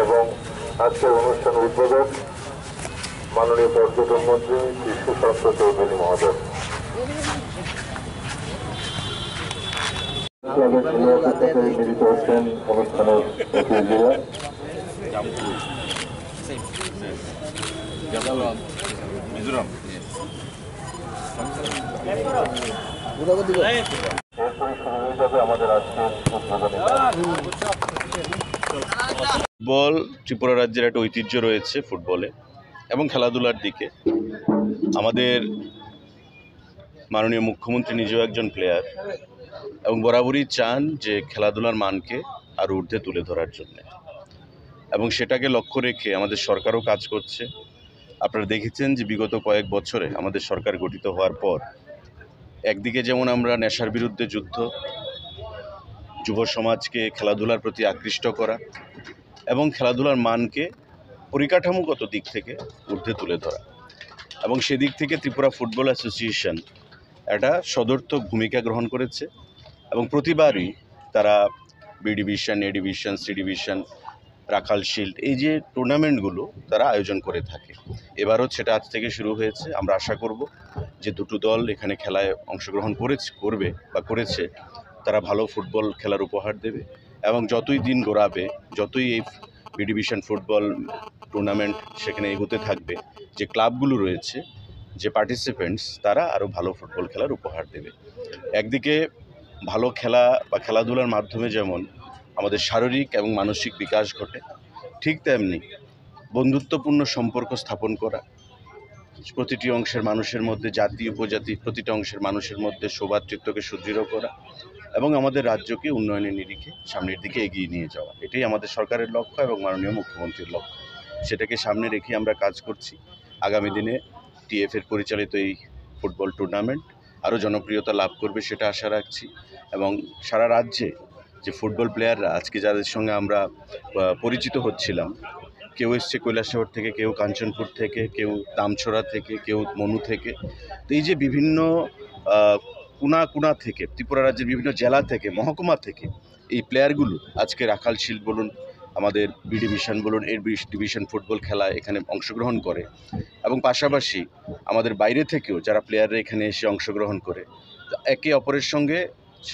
এবং আজকের অনুষ্ঠান উদ্বোধক মাননীয় পর্যটন মন্ত্রী শ্রী সুশান্ত চৌধুরী মহোদয়। ক্লাবের খেলোয়াড়দের সাথে মিলিত হচ্ছেন অনুষ্ঠানের অতিথিরা। আমাদের আজকের ফুটবল ত্রিপুরা রাজ্যের একটা ঐতিহ্য রয়েছে ফুটবলে এবং খেলাধুলার দিকে। আমাদের মাননীয় মুখ্যমন্ত্রী নিজেও একজন প্লেয়ার এবং বরাবরই চান যে খেলাধুলার মানকে আরও ঊর্ধ্বে তুলে ধরার জন্য, এবং সেটাকে লক্ষ্য রেখে আমাদের সরকারও কাজ করছে। আপনারা দেখেছেন যে বিগত কয়েক বছরে আমাদের সরকার গঠিত হওয়ার পর একদিকে যেমন আমরা নেশার বিরুদ্ধে যুদ্ধ, যুব সমাজকে খেলাধুলার প্রতি আকৃষ্ট করা এবং খেলাধুলার মানকে পরিকাঠামোগত দিক থেকে ঊর্ধ্বে তুলে ধরা, এবং সেদিক থেকে ত্রিপুরা ফুটবল অ্যাসোসিয়েশন একটা সদর্থক ভূমিকা গ্রহণ করেছে এবং প্রতিবারই তারা বি ডিভিশন, এ ডিভিশন, সি ডিভিশন, রাখাল শিল্ড এই যে টুর্নামেন্টগুলো তারা আয়োজন করে থাকে। এবারও সেটা আজ থেকে শুরু হয়েছে। আমরা আশা করব যে দুটো দল এখানে খেলায় অংশগ্রহণ করেছে তারা ভালো ফুটবল খেলার উপহার দেবে, এবং যতই দিন গড়াবে, যতই এই বি ডিভিশন ফুটবল টুর্নামেন্ট সেখানে এগোতে থাকবে, যে ক্লাবগুলো রয়েছে, যে পার্টিসিপেন্টস, তারা আরও ভালো ফুটবল খেলার উপহার দেবে। একদিকে ভালো খেলা বা খেলাধুলার মাধ্যমে যেমন আমাদের শারীরিক এবং মানসিক বিকাশ ঘটে, ঠিক তেমনি বন্ধুত্বপূর্ণ সম্পর্ক স্থাপন করা, প্রতিটি অংশের মানুষের মধ্যে, জাতি উপজাতি প্রতিটা অংশের মানুষের মধ্যে সৌভ্রাতৃত্বকে সুদৃঢ় করা এবং আমাদের রাজ্যকে উন্নয়নের নিরিখে সামনের দিকে এগিয়ে নিয়ে যাওয়া, এটাই আমাদের সরকারের লক্ষ্য এবং মাননীয় মুখ্যমন্ত্রীর লক্ষ্য। সেটাকে সামনে রেখে আমরা কাজ করছি। আগামী দিনে টিএফের পরিচালিত এই ফুটবল টুর্নামেন্ট আরও জনপ্রিয়তা লাভ করবে সেটা আশা রাখছি, এবং সারা রাজ্যে যে ফুটবল প্লেয়াররা আজকে যাদের সঙ্গে আমরা পরিচিত হচ্ছিলাম, কেউ এসছে কৈলাসহর থেকে, কেউ কাঞ্চনপুর থেকে, কেউ দামছড়া থেকে, কেউ মনু থেকে, তো এই যে বিভিন্ন কোনা থেকে, ত্রিপুরা রাজ্যের বিভিন্ন জেলা থেকে, মহকুমা থেকে এই প্লেয়ারগুলো আজকে রাখাল শিল্ড বলুন, আমাদের বি ডিভিশন বলুন, এ ডিভিশন ফুটবল খেলা এখানে অংশগ্রহণ করে, এবং পাশাপাশি আমাদের বাইরে থেকেও যারা প্লেয়াররা এখানে এসে অংশগ্রহণ করে, একে অপরের সঙ্গে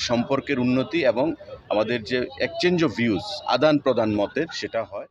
সম্পর্কের উন্নতি এবং আমাদের যে এক্সচেঞ্জ অফ ভিউজ, আদান প্রদান মতের, সেটা হয়।